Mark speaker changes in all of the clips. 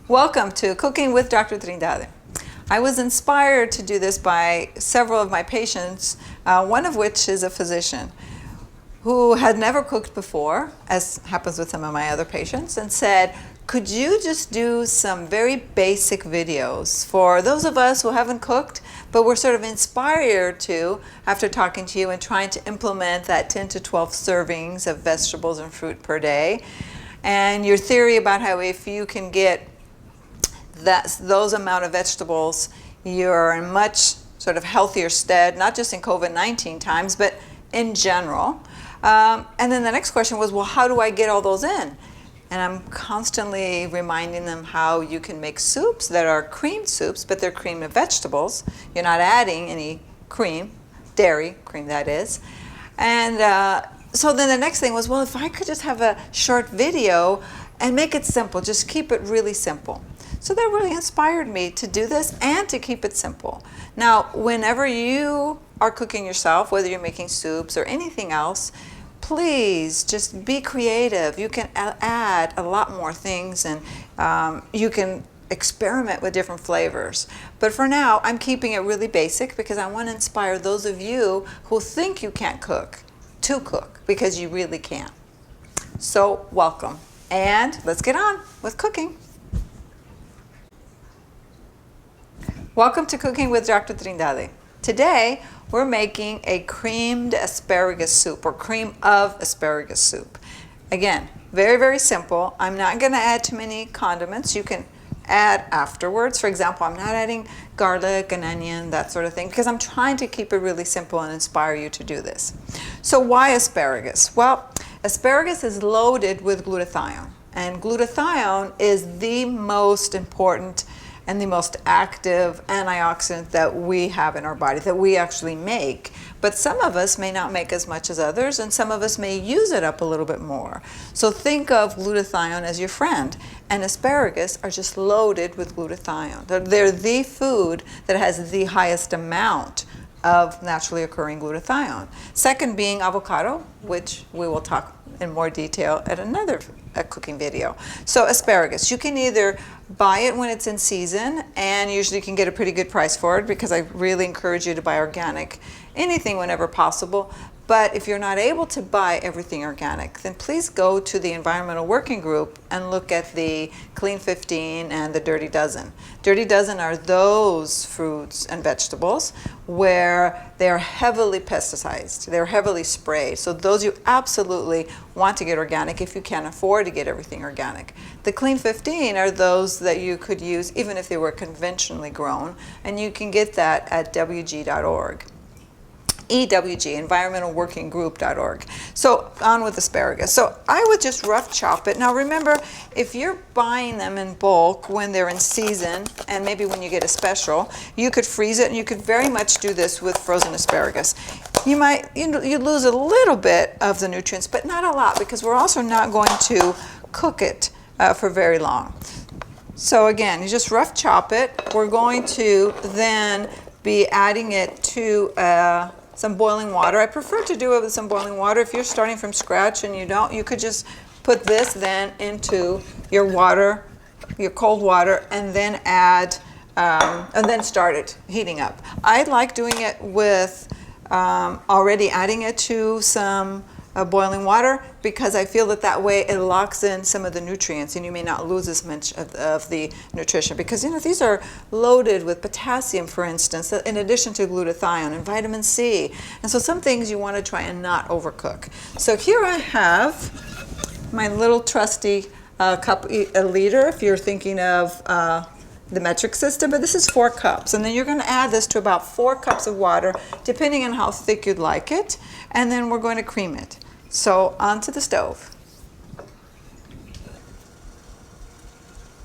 Speaker 1: Welcome to Cooking with Dr. Trindade. I was inspired to do this by several of my patients, one of which is a physician who had never cooked before, as happens with some of my other patients, and said, could you just do some very basic videos for those of us who haven't cooked, but we're sort of inspired to after talking to you and trying to implement that 10 to 12 servings of vegetables and fruit per day. And your theory about how if you can get those amount of vegetables, you're in much sort of healthier stead, not just in COVID-19 times, but in general. And then the next question was, well, how do I get all those in? And I'm constantly reminding them how you can make soups that are creamed soups, but they're creamed of vegetables. You're not adding any cream, dairy cream that is. And so then the next thing was, well, if I could just have a short video and make it simple, just keep it really simple. So that really inspired me to do this and to keep it simple. Now, whenever you are cooking yourself, whether you're making soups or anything else, please just be creative. You can add a lot more things, and you can experiment with different flavors. But for now, I'm keeping it really basic because I want to inspire those of you who think you can't cook to cook, because you really can. So welcome, and let's get on with cooking. Welcome to Cooking with Dr. Trindade. Today, we're making a creamed asparagus soup, or cream of asparagus soup. Again, very, very simple. I'm not going to add too many condiments. You can add afterwards. For example, I'm not adding garlic and onion, that sort of thing, because I'm trying to keep it really simple and inspire you to do this. So why asparagus? Well, asparagus is loaded with glutathione, and glutathione is the most important and the most active antioxidant that we have in our body, that we actually make. But some of us may not make as much as others, and some of us may use it up a little bit more. So think of glutathione as your friend, and asparagus are just loaded with glutathione. They're the food that has the highest amount of naturally occurring glutathione. Second being avocado, which we will talk in more detail at another cooking video. So asparagus, you can either buy it when it's in season, and usually you can get a pretty good price for it, because I really encourage you to buy organic, anything whenever possible. But if you're not able to buy everything organic, then please go to the Environmental Working Group and look at the Clean 15 and the Dirty Dozen. Dirty Dozen are those fruits and vegetables where they're heavily pesticized, they're heavily sprayed. So those you absolutely want to get organic if you can't afford to get everything organic. The Clean 15 are those that you could use even if they were conventionally grown, and you can get that at wg.org. EWG, environmentalworkinggroup.org. So on with asparagus. So I would just rough chop it. Now remember, if you're buying them in bulk when they're in season, and maybe when you get a special, you could freeze it, and you could very much do this with frozen asparagus. You might, you lose a little bit of the nutrients, but not a lot, because we're also not going to cook it for very long. So again, you just rough chop it. We're going to then be adding it to some boiling water. I prefer to do it with some boiling water. If you're starting from scratch and you don't, you could just put this then into your water, your cold water, and then add, and then start it heating up. I like doing it with already adding it to some boiling water, because I feel that that way it locks in some of the nutrients, and you may not lose as much of the nutrition, because these are loaded with potassium, for instance, in addition to glutathione and vitamin C. And so some things you want to try and not overcook. So here I have my little trusty cup, a liter if you're thinking of the metric system, but this is 4 cups. And then you're going to add this to about 4 cups of water, depending on how thick you'd like it. And then we're going to cream it. So onto the stove.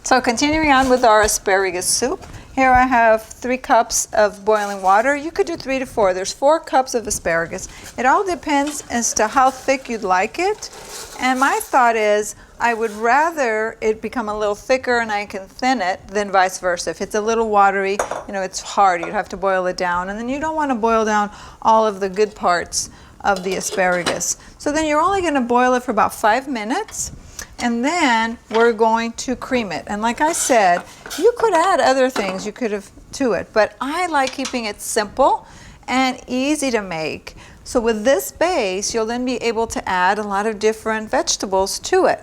Speaker 1: So continuing on with our asparagus soup, here I have 3 cups of boiling water. You could do 3 to 4. There's 4 cups of asparagus. It all depends as to how thick you'd like it. And my thought is, I would rather it become a little thicker and I can thin it than vice versa. If it's a little watery, it's hard. You'd have to boil it down. And then you don't want to boil down all of the good parts of the asparagus. So then you're only going to boil it for about 5 minutes. And then we're going to cream it. And like I said, you could add other things you could have to it, but I like keeping it simple and easy to make. So with this base, you'll then be able to add a lot of different vegetables to it.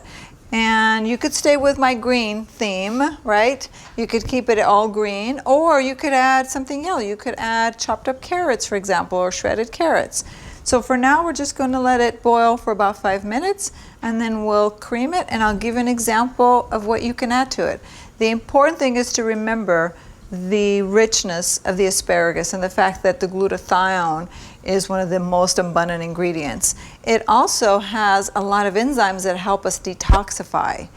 Speaker 1: And you could stay with my green theme, right? You could keep it all green, or you could add something else. You could add chopped up carrots, for example, or shredded carrots. So for now, we're just going to let it boil for about 5 minutes, and then we'll cream it, and I'll give you an example of what you can add to it. The important thing is to remember the richness of the asparagus and the fact that the glutathione is one of the most abundant ingredients. It also has a lot of enzymes that help us detoxify,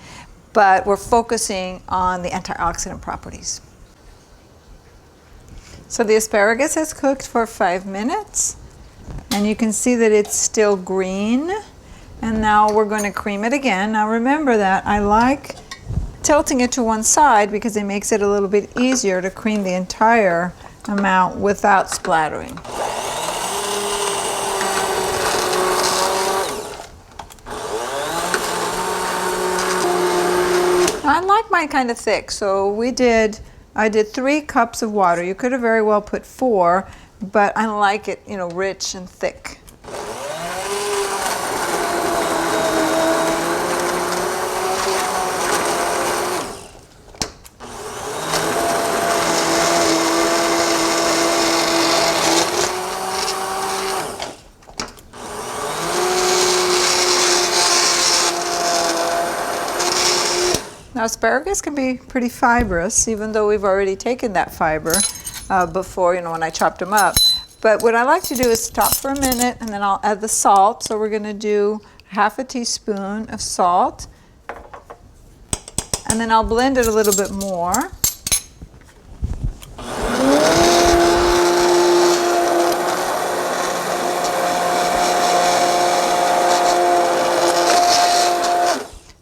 Speaker 1: but we're focusing on the antioxidant properties. So the asparagus has cooked for 5 minutes, and you can see that it's still green. And now we're going to cream it again. Now remember that I like tilting it to one side because it makes it a little bit easier to cream the entire amount without splattering. I like mine kind of thick, so I did 3 cups of water. You could have very well put 4, but I like it, rich and thick. Now asparagus can be pretty fibrous, even though we've already taken that fiber before, when I chopped them up. But what I like to do is stop for a minute, and then I'll add the salt. So we're going to do half a teaspoon of salt, and then I'll blend it a little bit more.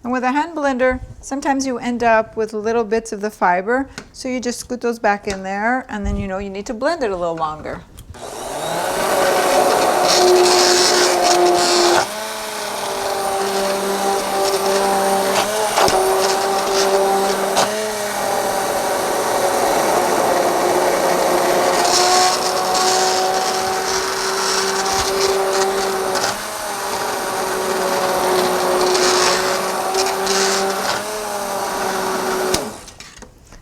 Speaker 1: And with a hand blender, sometimes you end up with little bits of the fiber, so you just scoot those back in there, and then you need to blend it a little longer.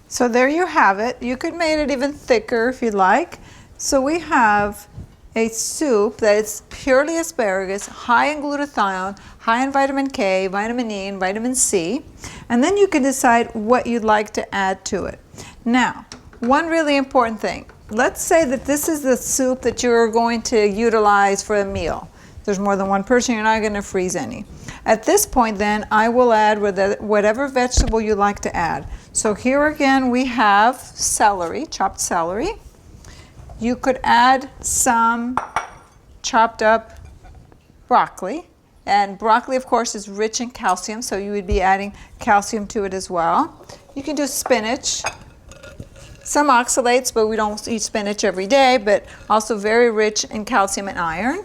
Speaker 1: So there you have it. You could make it even thicker if you'd like. So we have a soup that is purely asparagus, high in glutathione, high in vitamin K, vitamin E, and vitamin C. And then you can decide what you'd like to add to it. Now, one really important thing. Let's say that this is the soup that you're going to utilize for a meal. If there's more than one person, you're not going to freeze any. At this point then, I will add whatever vegetable you like to add. So here again we have celery, chopped celery. You could add some chopped up broccoli. And broccoli, of course, is rich in calcium, so you would be adding calcium to it as well. You can do spinach. Some oxalates, but we don't eat spinach every day, but also very rich in calcium and iron.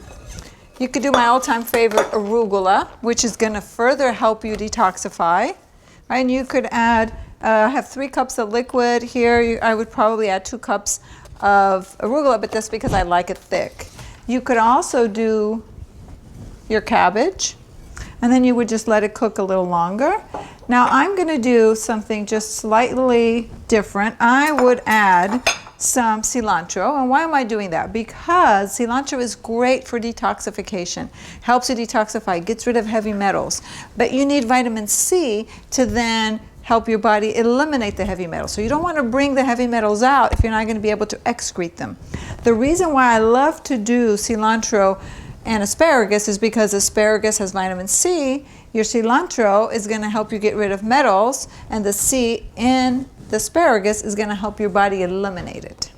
Speaker 1: You could do my all-time favorite, arugula, which is going to further help you detoxify. And you could add, have 3 cups of liquid. Here, I would probably add 2 cups of arugula, but that's because I like it thick. You could also do your cabbage, and then you would just let it cook a little longer. Now I'm going to do something just slightly different. I would add some cilantro. And why am I doing that? Because cilantro is great for detoxification, helps you detoxify, gets rid of heavy metals. But you need vitamin C to then help your body eliminate the heavy metals. So you don't want to bring the heavy metals out if you're not going to be able to excrete them. The reason why I love to do cilantro and asparagus is because asparagus has vitamin C. Your cilantro is going to help you get rid of metals, and the C in the asparagus is going to help your body eliminate it.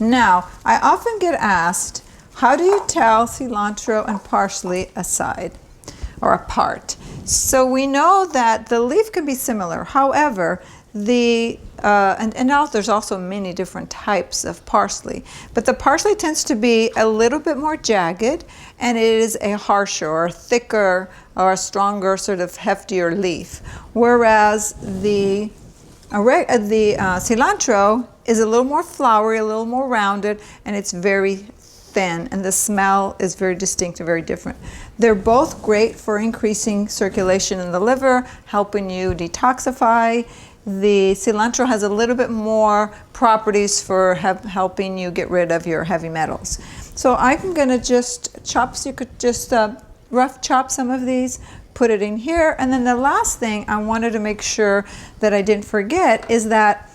Speaker 1: Now, I often get asked, how do you tell cilantro and parsley aside? or apart. So we know that the leaf can be similar. However, now there's also many different types of parsley, but the parsley tends to be a little bit more jagged, and it is a harsher or thicker or a stronger, sort of heftier leaf, whereas the cilantro is a little more floury, a little more rounded, and it's very thin, and the smell is very distinct and very different. They're both great for increasing circulation in the liver, helping you detoxify. The cilantro has a little bit more properties for helping you get rid of your heavy metals. So I'm going to just chop, so you could just rough chop some of these, put it in here. And then the last thing I wanted to make sure that I didn't forget is that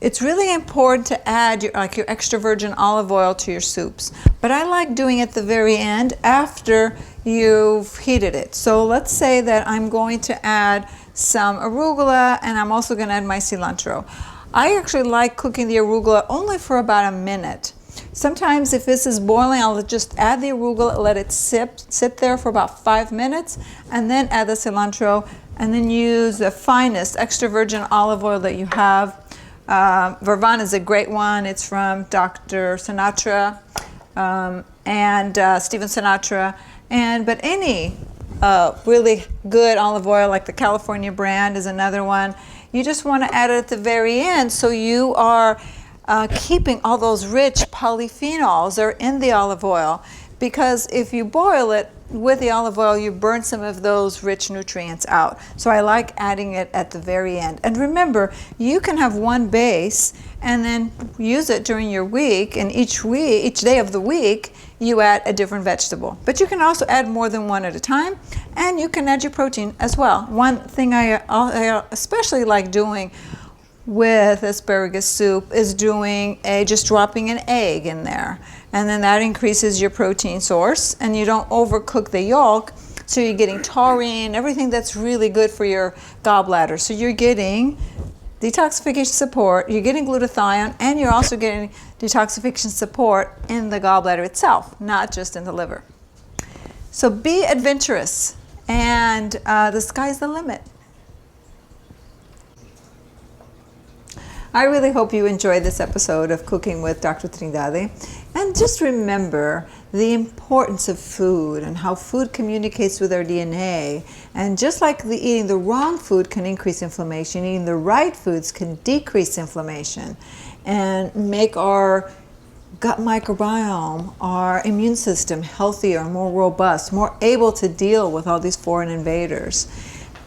Speaker 1: it's really important to add your extra virgin olive oil to your soups. But I like doing it at the very end after you've heated it. So let's say that I'm going to add some arugula, and I'm also going to add my cilantro. I actually like cooking the arugula only for about a minute. Sometimes if this is boiling, I'll just add the arugula, let it sit there for about 5 minutes, and then add the cilantro, and then use the finest extra virgin olive oil that you have. Vervan is a great one. It's from Dr. Sinatra and Stephen Sinatra. But any really good olive oil, like the California brand is another one. You just want to add it at the very end, so you are keeping all those rich polyphenols that are in the olive oil, because if you boil it with the olive oil, you burn some of those rich nutrients out. So I like adding it at the very end. And remember, you can have one base and then use it during your week, and each day of the week you add a different vegetable. But you can also add more than one at a time, and you can add your protein as well. One thing I especially like doing with asparagus soup is just dropping an egg in there, and then that increases your protein source, and you don't overcook the yolk, so you're getting taurine, everything that's really good for your gallbladder. So you're getting detoxification support, you're getting glutathione, and you're also getting detoxification support in the gallbladder itself, not just in the liver. So be adventurous, and the sky's the limit. I really hope you enjoyed this episode of Cooking with Dr. Trindade. And just remember the importance of food and how food communicates with our DNA. And just like eating the wrong food can increase inflammation, eating the right foods can decrease inflammation and make our gut microbiome, our immune system healthier, more robust, more able to deal with all these foreign invaders.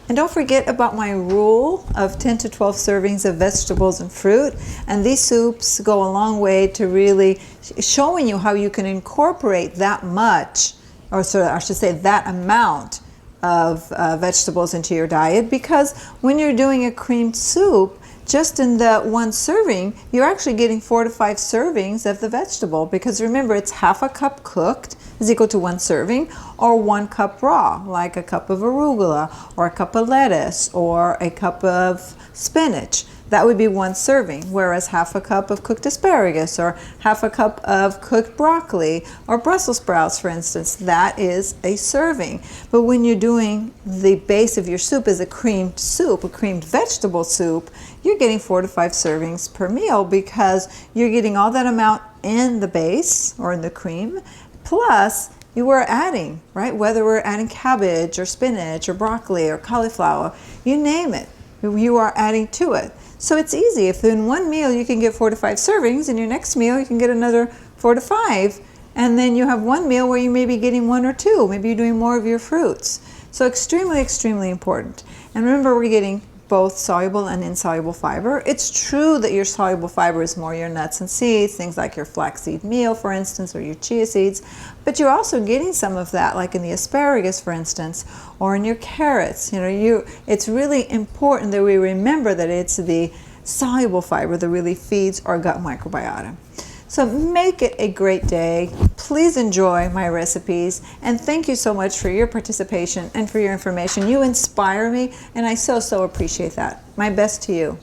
Speaker 1: And don't forget about my rule of 10 to 12 servings of vegetables and fruit. And these soups go a long way to really showing you how you can incorporate that much, or so I should say that amount of vegetables into your diet. Because when you're doing a creamed soup, just in the one serving, you're actually getting 4 to 5 servings of the vegetable. Because remember, it's half a cup cooked is equal to 1 serving, or 1 cup raw, like a cup of arugula, or a cup of lettuce, or a cup of spinach. That would be 1 serving, whereas half a cup of cooked asparagus, or half a cup of cooked broccoli, or Brussels sprouts, for instance, that is a serving. But when you're doing the base of your soup is a creamed soup, a creamed vegetable soup, you're getting 4 to 5 servings per meal, because you're getting all that amount in the base, or in the cream, plus you are adding, right? Whether we're adding cabbage, or spinach, or broccoli, or cauliflower, you name it, you are adding to it. So it's easy. If in one meal you can get 4 to 5 servings, in your next meal you can get another 4 to 5, and then you have one meal where you may be getting 1 or 2. Maybe you're doing more of your fruits. So extremely, extremely important. And remember, we're getting both soluble and insoluble fiber. It's true that your soluble fiber is more your nuts and seeds, things like your flaxseed meal, for instance, or your chia seeds, but you're also getting some of that, like in the asparagus, for instance, or in your carrots. It's really important that we remember that it's the soluble fiber that really feeds our gut microbiota. So make it a great day. Please enjoy my recipes, and thank you so much for your participation and for your information. You inspire me, and I so appreciate that. My best to you.